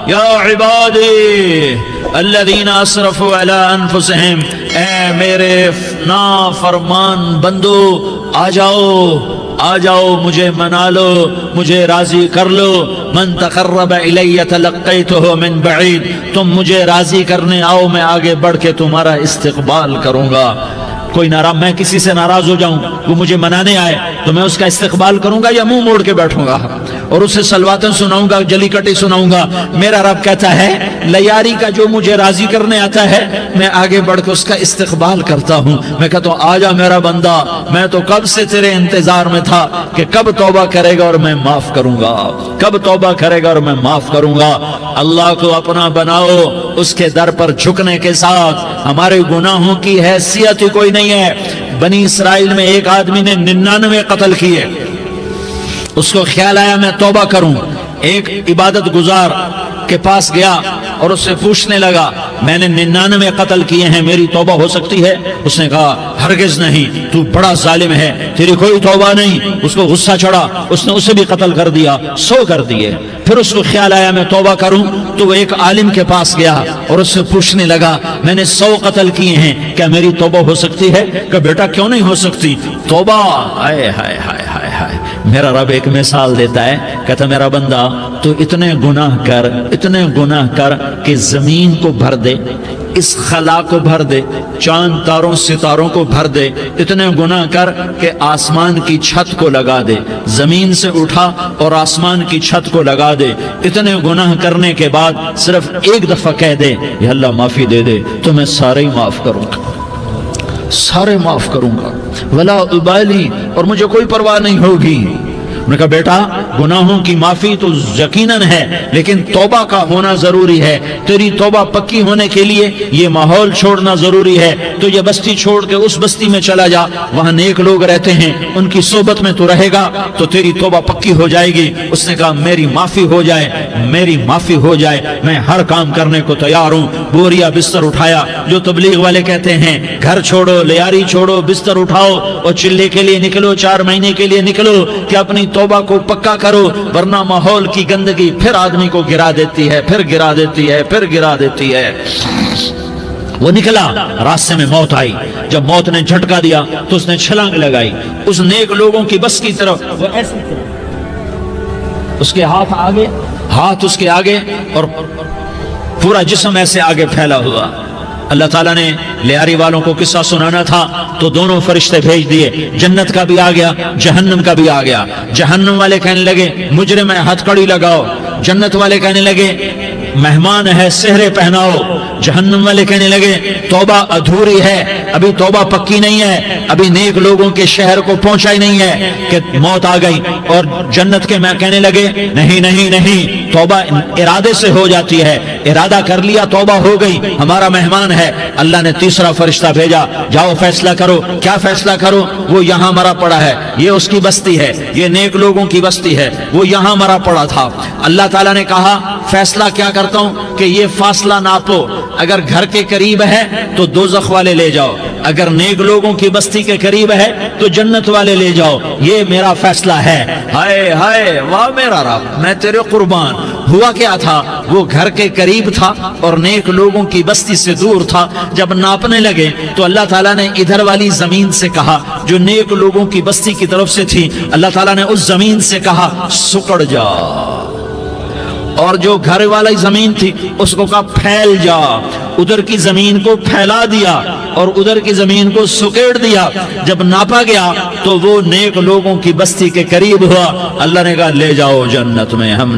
یا عبادی الذین اسرفوا علی انفسہم، اے میرے نافرمان بندو آ جاؤ مجھے منا لو، مجھے راضی کر لو. من تقرب الی تلقیتہ من بعید، تم مجھے راضی کرنے آؤ، میں آگے بڑھ کے تمہارا استقبال کروں گا. کوئی ناراض، میں کسی سے ناراض ہو جاؤں، وہ مجھے منانے آئے تو میں اس کا استقبال کروں گا یا منہ موڑ کے بیٹھوں گا اور اسے سلواتیں سناؤں گا، جلی کٹی سناؤں گا؟ میرا رب کہتا ہے لیاری کا جو مجھے راضی کرنے آتا ہے میں آگے بڑھ کے اس کا استقبال کرتا ہوں. میں کہتا ہوں آ جا میرا بندہ، میں تو کب سے تیرے انتظار میں تھا کہ کب توبہ کرے گا اور میں معاف کروں گا، کب توبہ کرے گا اور میں معاف کروں گا. اللہ کو اپنا بناؤ، اس کے در پر جھکنے کے ساتھ. ہمارے گناہوں کی حیثیت ہی کوئی نہیں ہے. بنی اسرائیل میں ایک آدمی نے 99 قتل کیے، اس کو خیال آیا میں توبہ کروں. ایک عبادت گزار کے پاس گیا اور اس سے پوچھنے لگا میں نے 99 قتل کیے ہیں، میری توبہ ہو سکتی ہے؟ اس نے کہا ہرگز نہیں، تو بڑا ظالم ہے، تیری کوئی توبہ نہیں. اس کو غصہ چڑھا، اس نے اسے بھی قتل کر دیا، 100 کر دیے. پھر اس کو خیال آیا میں توبہ کروں تو وہ ایک عالم کے پاس گیا اور اس سے پوچھنے لگا میں نے 100 قتل کیے ہیں، کیا میری توبہ ہو سکتی ہے؟ کہ بیٹا کیوں نہیں ہو سکتی توبہ؟ ہائے ہائے ہائے ہائے ہائے. میرا رب ایک مثال دیتا ہے، کہتا میرا بندہ تو اتنے گناہ کر کہ زمین کو بھر دے، اس خلا کو بھر دے، چاند تاروں ستاروں کو بھر دے. اتنے گناہ کر کہ آسمان کی چھت کو لگا دے، زمین سے اٹھا اور آسمان کی چھت کو لگا دے. اتنے گناہ کرنے کے بعد صرف ایک دفعہ کہہ دے یا اللہ معافی دے دے تو میں سارے ہی معاف کروں گا، سارے معاف کروں گا، ولا ابالی، اور مجھے کوئی پرواہ نہیں ہوگی. میں نے کہا بیٹا گناہوں کی معافی تو یقیناً ہے لیکن توبہ کا ہونا ضروری ہے. تیری توبہ پکی ہونے کے لیے یہ ماحول چھوڑنا ضروری ہے. تو یہ بستی چھوڑ کے اس بستی میں چلا جا، وہاں نیک لوگ رہتے ہیں، ان کی صحبت میں تو رہے گا تو تیری توبہ پکی ہو جائے گی. اس نے کہا میری معافی ہو جائے، میری معافی ہو جائے، میں ہر کام کرنے کو تیار ہوں. بوریا بستر اٹھایا، جو تبلیغ والے کہتے ہیں گھر چھوڑو، لیاری چھوڑو، بستر اٹھاؤ اور چلے کے لیے نکلو، 4 مہینے کے لیے نکلو کہ اپنی توبہ کو پکا کرو، ورنہ ماحول کی گندگی پھر آدمی کو گرا دیتی ہے، پھر گرا دیتی ہے، پھر گرا دیتی ہے. وہ نکلا، راستے میں موت آئی. جب موت نے جھٹکا دیا تو اس نے چھلانگ لگائی اس نیک لوگوں کی بس کی طرف. وہ ایسے اس کے ہاتھ اس کے آگے اور پورا جسم ایسے آگے پھیلا ہوا. اللہ تعالیٰ نے لیاری والوں کو قصہ سنانا تھا تو دونوں فرشتے بھیج دیے، جنت کا بھی آ گیا، جہنم کا بھی آ گیا. جہنم والے کہنے لگے مجرم ہے ہتھ کڑی لگاؤ، جنت والے کہنے لگے مہمان ہے سہرے پہناؤ. جہنم والے کہنے لگے توبہ ادھوری ہے، ابھی توبہ پکی نہیں ہے، ابھی نیک لوگوں کے شہر کو پہنچا ہی نہیں ہے کہ موت آ گئی. اور جنت کے میں کہنے لگے نہیں نہیں نہیں، توبہ ارادے سے ہو جاتی ہے، ارادہ کر لیا توبہ ہو گئی، ہمارا مہمان ہے. اللہ نے تیسرا فرشتہ بھیجا، جاؤ فیصلہ کرو. کیا فیصلہ کرو؟ وہ یہاں مرا پڑا ہے، یہ اس کی بستی ہے، یہ نیک لوگوں کی بستی ہے، وہ یہاں مرا پڑا تھا. اللہ تعالیٰ نے کہا فیصلہ کیا کرتا ہوں کہ یہ فاصلہ ناپو، اگر گھر کے قریب ہے تو دوزخ والے لے جاؤ، اگر نیک لوگوں کی بستی کے قریب ہے تو جنت والے لے جاؤ. یہ میرا فیصلہ ہے. ہائے ہائے واہ میرا رب، میں تیرے قربان. ہوا کیا تھا؟ وہ گھر کے قریب تھا اور نیک لوگوں کی بستی سے دور تھا. جب ناپنے لگے تو اللہ تعالیٰ نے ادھر والی زمین سے کہا جو نیک لوگوں کی بستی کی طرف سے تھی، اللہ تعالیٰ نے اس زمین سے کہا سکڑ جا، اور جو گھر والی زمین تھی اس کو کہا پھیل جا. ادھر کی زمین کو پھیلا دیا اور ادھر کی زمین کو سکیڑ دیا. جب ناپا گیا تو وہ نیک لوگوں کی بستی کے قریب ہوا. اللہ نے کہا لے جاؤ جنت میں. ہم نے